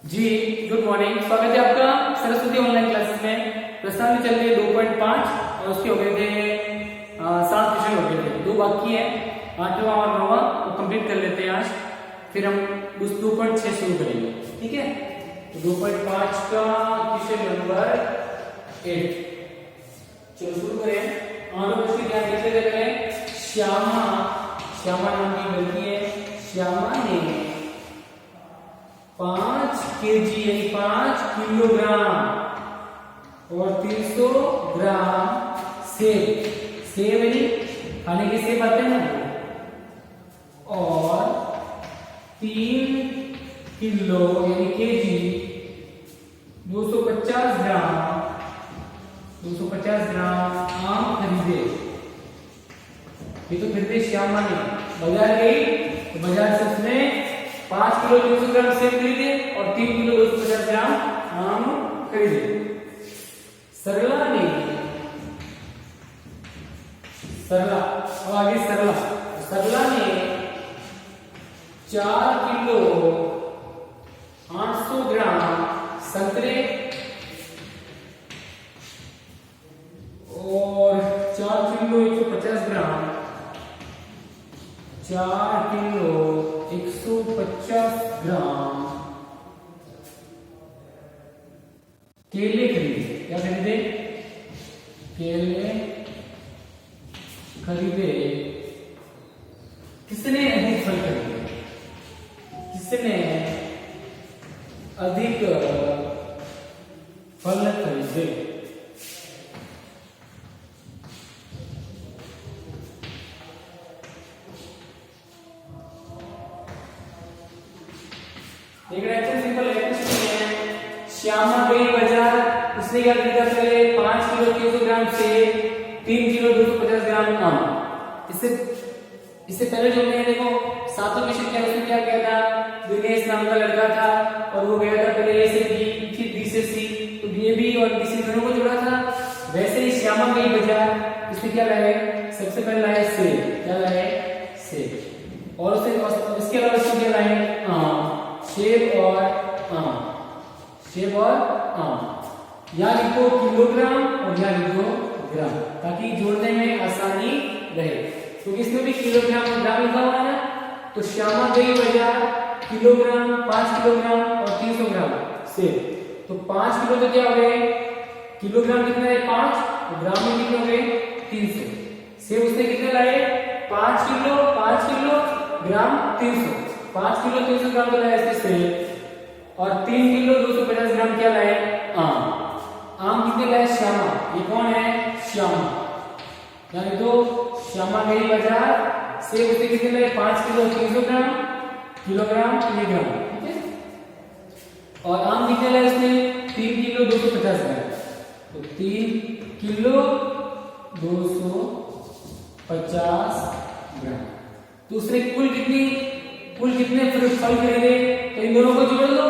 जी good morning. स्वागत है आपका सरस्वती ऑनलाइन क्लासेस में। प्रश्नावली चल रही है 2.5 और उसके हो गए थे 7 क्वेश्चन हो गए थे, 2 बाकी है, 8वां और 9वां वो कंप्लीट कर लेते हैं आज। फिर हम उस 2.6 शुरू करेंगे, ठीक है। तो 2.5 का क्वेश्चन नंबर 8, चलो शुरू करें। और उसकी क्या लिखते करें। श्यामा नाम की लड़की है। श्यामा ने 5 केजी यानी 5 किलोग्राम और 300 ग्राम सेब यानी खाने के सेब आते हैं ना, और 3 किलो यानी केजी 250 ग्राम आम खरीदे। ये तो खरीदे श्यामा ने। बाजार गई तो बाजार से उसने 5 किलो 300 ग्राम सेब खरीदे और 3 किलो 250 ग्राम आम खरीदे। सरला अब आगे सरला ने 4 किलो 800 ग्राम संतरे और 4 किलो 150 ग्राम 4 किलो 150 ग्राम केले खरीदे। क्या खरीदे? केले खरीदे। किसने अधिक फल खरीदे? किसने अधिक फल खरीदे? सिंपल है, श्यामा गई बाजार, उसने क्या खरीदा? पहले 5 किलो 300 ग्राम सेब, 3 किलो 250 ग्राम आम। इससे पहले जो मैंने देखो 7वां क्वेश्चन किया, उसने क्या किया था? दिनेश नाम का लड़का था और वो गया था पहले ए से बी फिर बी से सी, तो ए बी और बी सी दोनों को जोड़ा था। वैसे ही श्यामा गई बाजार, उसने क्या लाया? सबसे पहले लाया सेब। क्या लाया? सेब। और उसके अलावा उसने क्या लाया? आम। सेब और आम। यहाँ लिखो किलोग्राम और यहाँ लिखो ग्राम, ताकि जोड़ने में आसानी रहे। तो इसमें भी किलोग्राम और ग्राम लिखा हुआ है ना। तो श्यामा गई बाजार, किलोग्राम 5 किलोग्राम और 300 ग्राम सेब। तो 5 किलो तो क्या हो गए? किलोग्राम कितना है? 5, तो ग्राम में कितने हो गए? 300। सेब उसने कितने लाए? 5 किलो ग्राम 300। 5 किलो 300 ग्राम तो लाया इसने सेब, और 3 किलो 250 ग्राम क्या लाए? आम कितने लाए? श्यामा। ये कौन है? श्यामा। यानी तो श्यामा गई बाजार, सेब उसने कितने लाए? 5 किलो 300 ग्राम, किलोग्राम मिलीग्राम, ठीक है। और आम कितने लाए उसने? 3 किलो 250 ग्राम। तो 3 किलो 250 ग्राम। तो उसने कुल कितने फल खरीदे? तो इन दोनों को जोड़ दो।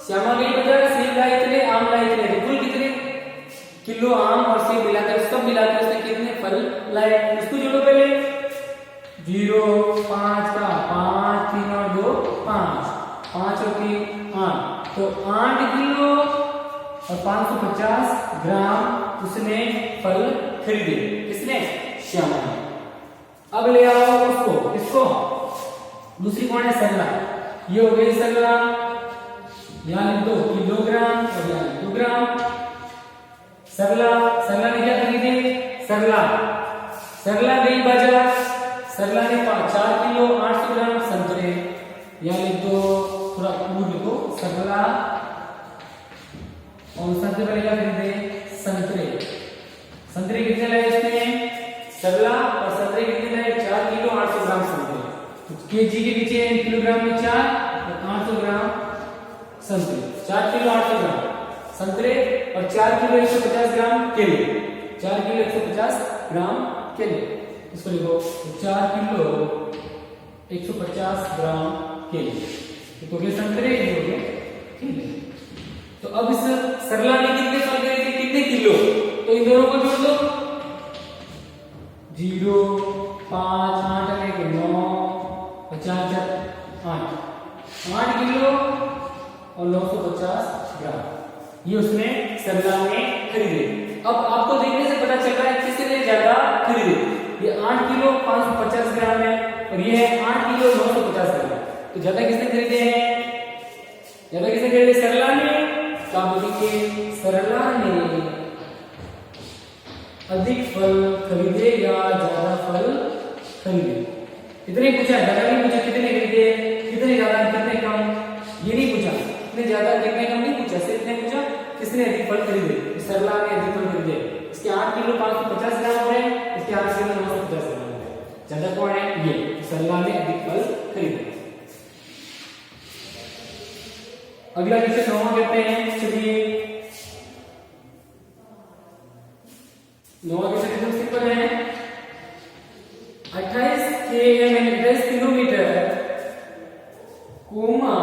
श्यामा गई बाजार, सेब लाए इतने, आम लाए इतने, तो कुल कितने किलो आम और सेब मिलाकर सब मिलाकर उसने कितने फल लाए? इसको जोड़ो पहले। 0 5 का 5 3 और 2 5, 5 और 3 8, तो 8 किलो और 550 ग्राम उसने फल खरीदे। किसने? श्यामा ने। अब ले आओ इसको। दूसरी कौन है? सरला। ये हो गई सरला। यहाँ लिख दो किलोग्राम और यहाँ लिख दो ग्राम। सरला ने क्या खरीदे? सरला गई बाजार, सरला ने 4 किलो 800 ग्राम संतरे। यहाँ लिख दो, थोड़ा दूर लिखो, सरला और सबसे पहले क्या खरीदे? संतरे कितने लाए इसने? सरला और संतरे कितने लाए? 4 किलो 800 ग्राम संतरे। केजी के पीछे किलोग्राम में 4 और 800 ग्राम संतरे। 4 किलो 800 ग्राम संतरे और 4 किलो 150 ग्राम केले। 4 किलो 150 ग्राम केले, इसको लिखो। 4 किलो 150 ग्राम केले, तो ये संतरे, ये हो गए केले। तो अब इस सरला ने कितने फल खरीदे? कितने किलो? तो इन दोनों को जोड़ दो। 0 5 8 9 4 4 8 किलो और 950 ग्राम ये उसने सरला में खरीदे। अब आपको देखने से पता चल रहा है किसने ज्यादा खरीदे। ये 8 किलो 550 ग्राम है और ये है 8 किलो 950 ग्राम। तो ज्यादा किसने खरीदे हैं? ज्यादा किसने खरीदे? सरला ने। तो आप बोलेंगे सरला ने अधिक फल खरीदे या ज्यादा फल खरीदे। इतने पूछा, ज्यादा नहीं पूछा कितने खरीदे, कितने ज्यादा कितने कम, ये नहीं पूछा। कितने ज्यादा कितने कम नहीं पूछा, सिर्फ इतने पूछा किसने अधिक फल खरीदे। तो सरला ने अधिक फल खरीदे। इसके 8 किलो 550 ग्राम हो रहे हैं, इसके 8 किलो 950 ग्राम हो रहे हैं। ज्यादा कौन है? ये सरला ने अधिक फल खरीदे। अगला क्वेश्चन 9 कहते हैं। चलिए 9 क्वेश्चन एकदम सिंपल है। 28 किलोमीटर कोमा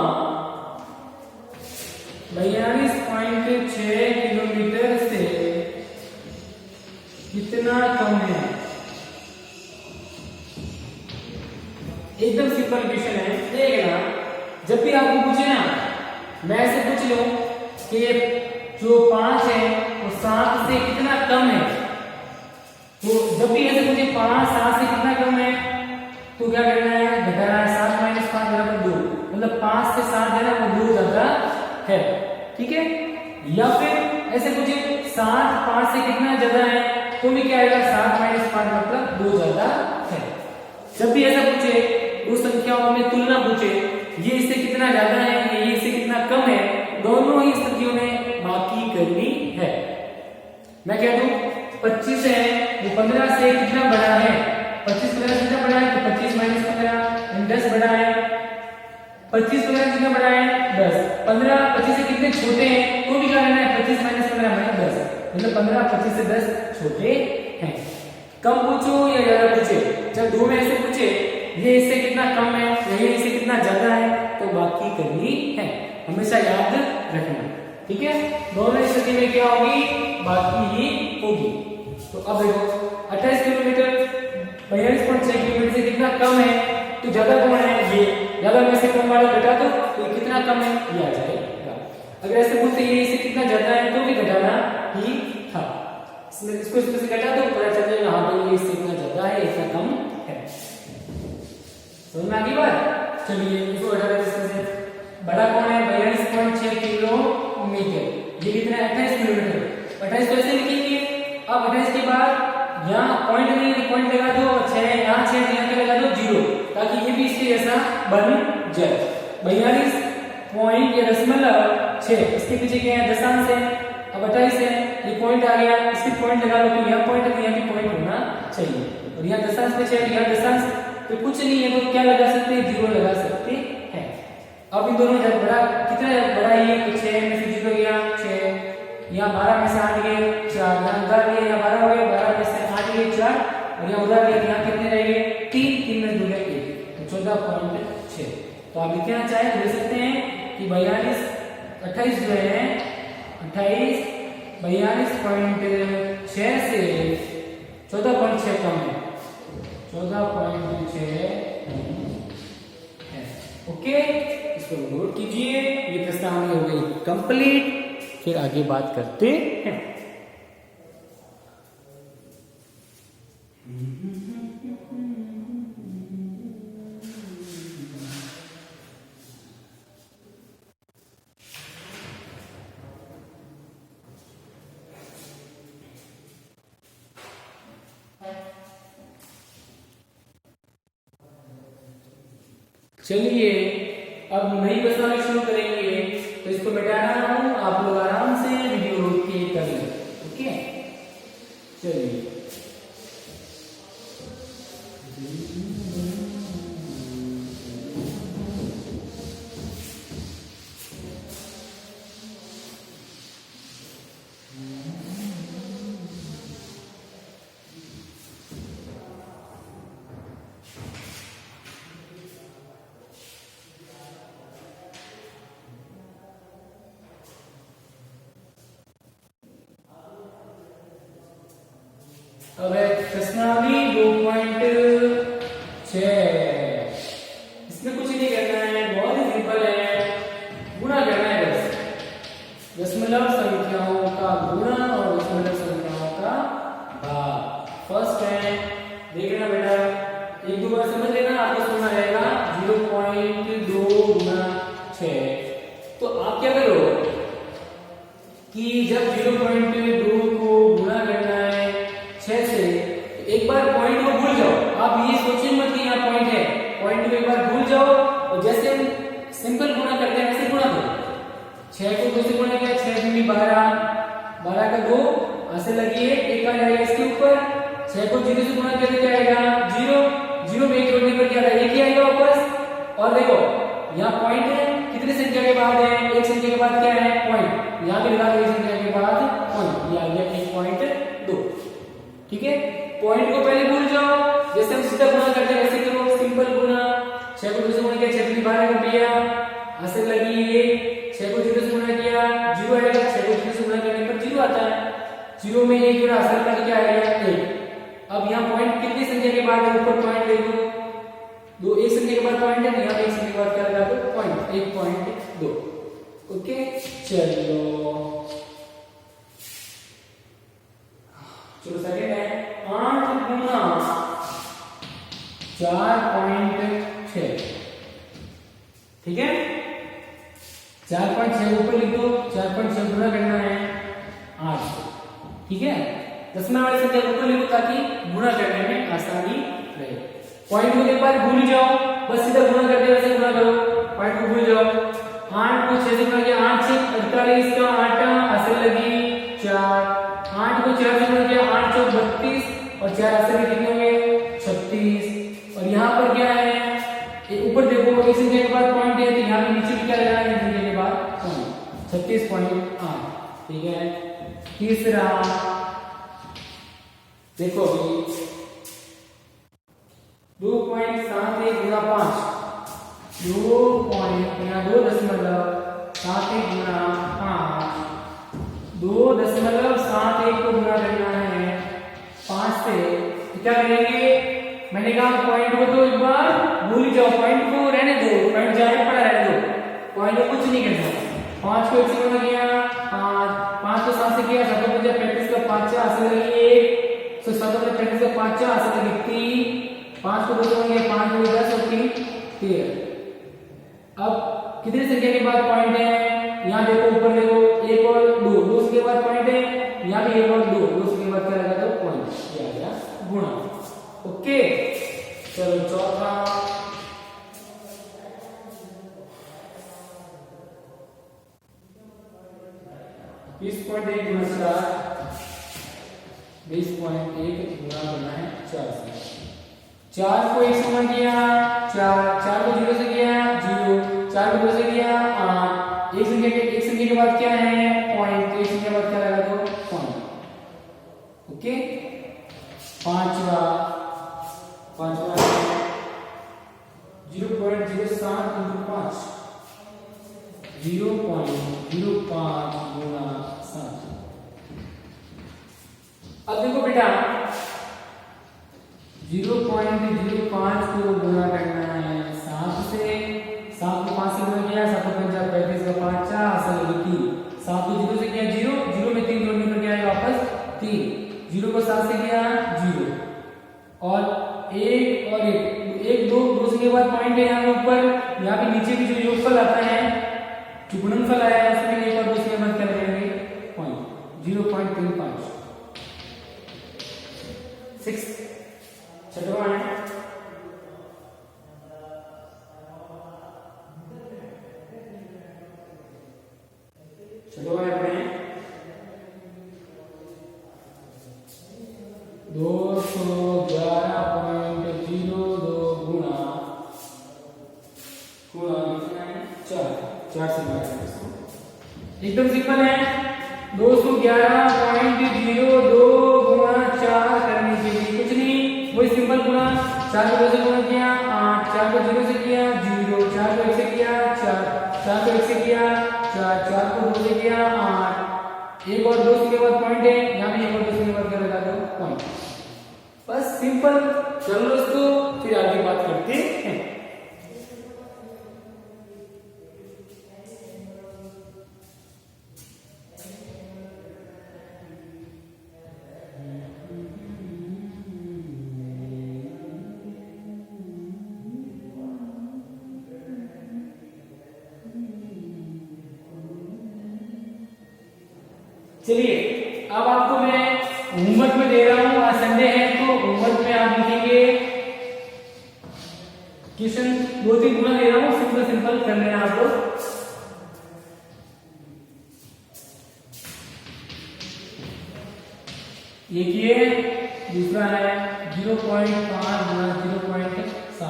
42.6 किलोमीटर से कितना कम है? एकदम सिंपल क्वेश्चन है। देखना, जब भी आपको पूछे ना, मैं ऐसे पूछ लूं कि जो 5 है वो 7 से कितना कम है, तो जब भी ऐसे पूछे 5 7 से कितना कम है तो क्या करना है? घटाना है। 7 - 5 बराबर 2, मतलब 5 से 7 है ना वो 2 ज्यादा है। ठीक है। या फिर ऐसे पूछे 7 5 से कितना ज्यादा है तो भी क्या आएगा? 7 - 5 मतलब 2 ज्यादा है। जब भी ऐसा पूछे, उस संख्याओं में तुलना पूछे, ये इससे कितना ज्यादा है, ये इससे कितना कम है, दोनों ही स्थितियों में बाकी करनी है। मैं कह दूं 25 है वो 15 से कितना बड़ा है? 25 15 से कितना बड़ा है? तो 25 - 15 10 बड़ा है। 25 15 से कितना बड़ा है? 10। 15 25 से कितने छोटे हैं तो भी क्या करना है? 25 - 15 - 10, मतलब 15 25 से 10 छोटे हैं। कम पूछो या ज्यादा पूछे, जब दो में ऐसे पूछे ये इससे कितना कम है, ये इससे कितना ज्यादा है, तो बाकी करनी है। हमेशा याद रखना। ठीक है। दोनों स्थिति में क्या होगी? बाकी ही होगी। तो अब देखो 28 किलोमीटर 42.6 किलोमीटर से कितना कम है, तो ज्यादा कौन है? ये। ज्यादा में से कम वाला घटा दो तो कितना कम है ये आ जाएगा। अगर ऐसे बोलते ये इससे कितना ज्यादा है तो भी घटाना ही था। इसको इसमें से घटा दो पता चल जाएगा हाँ भाई ये इससे इतना ज्यादा है इतना कम है। समझ में आ गई बात? चलिए इसको हटा देते हैं। इसमें से बड़ा कौन है? 42.6 किलोमीटर। ये कितना है? 28 किलोमीटर। 28 कैसे लिखेंगे? अब 28 के बाद यहाँ पॉइंट नहीं है, पॉइंट लगा दो, 6 यहाँ 6 यहाँ के लगा दो 0, ताकि ये भी इसके जैसा बन जाए। 42 पॉइंट या दशमलव 6, इसके पीछे क्या है? दशांश है। अब 28 है, ये पॉइंट आ गया, इसके पॉइंट लगा लो, तो यहाँ पॉइंट है, यहाँ भी पॉइंट होना चाहिए। और यहाँ दशांश पे 6, यहाँ दशांश तो कुछ नहीं है, तो क्या लगा सकते हैं? 0 लगा सकते हैं। अब इन दोनों जब बड़ा कितना बड़ा है तो 6 में से 0 गया 6, यहाँ 12 में से 8 गए 4, यहाँ उधर लिए यहाँ 12 हो गए, 12 में से 8 गए 4, और यहाँ उधर लिए यहाँ कितने रह गए? 3, 3 में 2 गए 1, तो 14.6। तो आप लिखना चाहे तो लिख सकते हैं कि 28 जो है 28 42.6 से 14.6 कम है, 14.6 है। ओके, इसको नोट कीजिए। ये प्रश्नावली हो गई कंप्लीट। फिर आगे बात करते हैं। चलिए अब नई प्रश्नावली शुरू करेंगे, तो इसको मिटा रहा हूं, आप लोग आराम से वीडियो रोक के कर लें। ओके, चलिए अब प्रश्नावली 2.6, इसमें कुछ नहीं करना है, बहुत ही सिंपल है, गुणा करना है। सिंपल गुणा करते हैं वैसे गुणा करो। 6 को 2 से गुणा किया, 6 दूनी 12, 12 का 2 ऐसे लगी है, एक आ जाएगा इसके ऊपर। 6 को 0 से गुणा किया तो क्या आएगा 0, 0 में एक जोड़ने पर क्या आएगा, एक ही आएगा वापस। और देखो यहाँ पॉइंट है, कितनी संख्या के बाद है, एक संख्या के बाद क्या है पॉइंट, यहाँ पे लगा दो एक संख्या के बाद पॉइंट, ये आ गया 1.2। ठीक है, पॉइंट को पहले भूल जाओ, जैसे हम सीधा गुणा करते हैं वैसे करो, सिंपल गुणा। 6 को 2 से गुणा किया, 6 दूनी 12 कर दिया, ऐसे लगी ये। 6 को 0 से गुणा किया 0 आएगा, 6 को 0 से गुणा करने पर 0 आता है, 0 में 1 गुणा असर का क्या आएगा 1। अब यहाँ पॉइंट कितनी संख्या के बाद है, ऊपर पॉइंट ले लो, दो एक संख्या के बाद पॉइंट है, यहाँ एक संख्या के बाद क्या लगा दो पॉइंट, 1.2। ओके चलो सेकंड है 8 गुना 4.6। ठीक है, 4.6 ऊपर लिख दो, 4.6 गुना करना है 8। ठीक है, दशमलव वाली संख्या ऊपर लिखो ताकि गुणा करने में आसानी रहे। पॉइंट को एक बार भूल जाओ, बस सीधा गुणा करते वैसे गुणा करो, पॉइंट को भूल जाओ। 8 को 6 से गुणा किया, 8 से 48 का 8 असर लगी 4, 8 को 4 से गुणा किया, 8 चौक 32 और 4 असर में कितने होंगे 36। और यहाँ पर क्या है, ऊपर देखो एक संख्या के बाद पॉइंट है, तो यहाँ पे नीचे भी क्या लगा है, संख्या के बाद पॉइंट 36.8। ठीक है, तीसरा देखो अभी 2.71 गुना 5, 2.71 गुना 5, 2.71 को गुणा करना है 5 से, क्या करेंगे, मैंने कहा पॉइंट को तो एक बार भूल जाओ, पॉइंट को रहने दो, पॉइंट जाने पड़ा रहने दो, पॉइंट को कुछ नहीं करना। 5 को 1 से गुणा किया 5 को 7 से किया, 7 को 35 का 5 असर लगी 1, तो 7 को 35 का 5 असर लगी 3, 5 को 2 से गुणा किया 5 को 10 और 3 13। अब कितनी संख्या के बाद पॉइंट है, यहाँ देखो ऊपर देखो 1 और 2, 2 के बाद पॉइंट है, यहाँ भी 1 और 2, 2 के बाद क्या लगा दो पॉइंट, ये आ गया गुणा। ओके चलो चौथा 20.1 गुना 4, 20.1 गुना करना है 4 से। 4 को 1 से गुणा किया 4, 4 को 0 से किया 0, 4 को 2 से किया 8, एक संख्या के बाद क्या है पॉइंट, तो एक संख्या के बाद क्या लगा दो पॉइंट। ओके, पांचवा 0.07 into 5, 0.05 गुना 7। अब देखो बेटा 0.05 को गुणा करना है 7 से, 7 को 5 से गुणा किया, 7 को 5 35 का 5 असर लगी 3, 7 को 0 से किया 0, 0 में 3 जोड़ने पर क्या आएगा वापस 3, 0 को 7 से किया 0 और 1 और 1 2 से के बाद पॉइंट है यहाँ ऊपर, यहाँ पे नीचे भी जो योगफल आता है, जो गुणनफल आया है उसमें 1 और 2 से मत कर देंगे पॉइंट 0.35। 6 छठवां है अपने 211.02 गुणा 4 से गुणा करें इसको, एकदम सिंपल है। 211.02 गुणा 4 करने के लिए कुछ नहीं, वही सिंपल गुणा। 4 को 2 से गुणा किया 8, 4 को 0 से किया 0, 4 को 1 से किया 4, 4 को 1 से किया 4, 4 को 2 से किया 8, 1 और 2 के बाद पॉइंट है, यहाँ भी 1 और 2 के बाद क्या लगा दो पॉइंट। बस सिंपल। चलो दोस्तों फिर आगे बात करते हैं। चलिए अब आपको मैं होमवर्क में दे रहा हूं, आज संडे है तो होमवर्क में आप लिखेंगे क्वेश्चन 2-3 गुना दे रहा हूं, सिंपल सिंपल सिंपल कर लेना आप लोग। एक ये, दूसरा है 0.5 गुना 0.7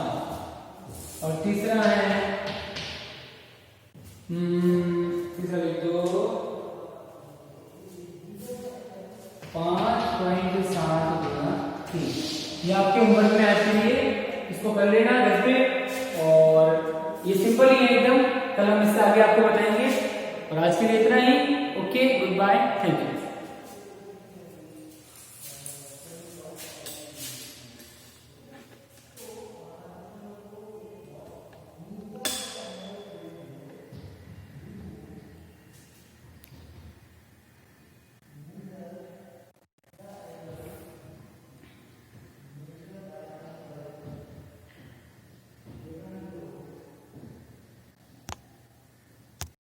और तीसरा है तीसरा लिख दो 5.7 गुना 3। ये आपके होमवर्क में आज के लिए, इसको कर लेना घर पे। और ये सिंपल ही है एकदम, कल हम इससे आगे आपको बताएंगे। और आज के लिए इतना ही। Okay, good bye, thank you.